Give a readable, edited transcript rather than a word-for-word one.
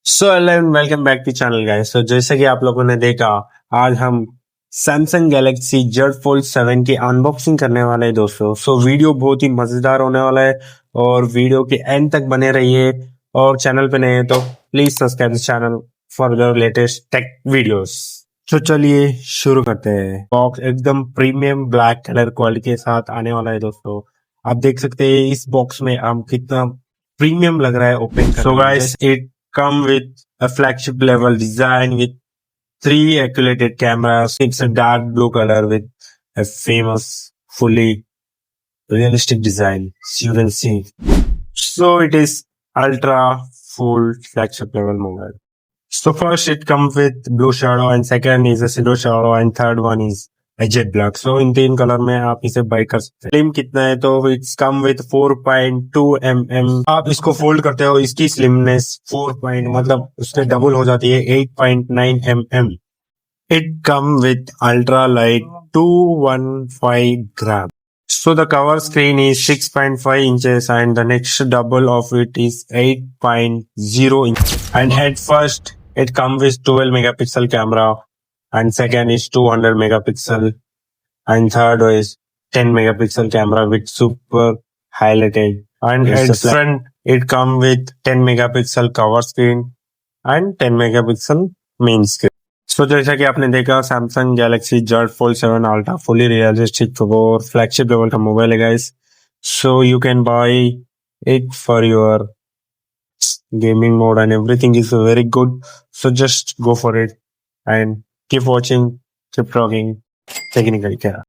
So hello and welcome back to channel guys. तो जैसे कि आप लोगों ने देखा, आज हम सैमसंग गैलेक्सी जेड फोल्ड 7 की अनबॉक्सिंग करने वाले हैं दोस्तों। सो वीडियो बहुत ही मजेदार होने वाला है और वीडियो के एंड तक बने रहिए। और चैनल पे नए हैं तो please subscribe this channel for the latest take videos. तो चलिए शुरू करते हैं। बॉक्स एकदम प्रीमियम ब्लैक कलर क्वालिटी के साथ आने वाला है दोस्तों। आप देख सकते हैं इस बॉक्स में हम कितना प्रीमियम लग रहा है ओपन करने। So guys, it come with a flagship level design with three accurate cameras. It's a dark blue color with a famous fully realistic design, as you can see. So it is ultra full flagship level mobile. So first it comes with blue shadow and second is a silver shadow and third one is a jet black. So इन तीन colour में आप इसे by कर सकते हैं। Slim कितना है तो इट्स कम विथ 4.2 mm। आप इसको फोल्ड करते हो, इसकी स्लिमनेस 4 पॉइंट मतलब उससे डबल हो जाती है 8.9 mm। It come with ultra light 215 gram. So the cover screen is 6.5 inches and the next double of it is 8.0 inches. And at first it comes with 12 megapixel camera and second is 200 megapixel and third is 10 megapixel camera with super highlighted. And at front it comes with 10 megapixel cover screen and 10 megapixel main screen. सो जैसा कि आपने देखा, Samsung Galaxy Z fold 7 ultra fully realistic और flagship level का mobile है guys. So you can buy it for your gaming mode and everything is very good. So just go for it and keep watching, keep talking technical care.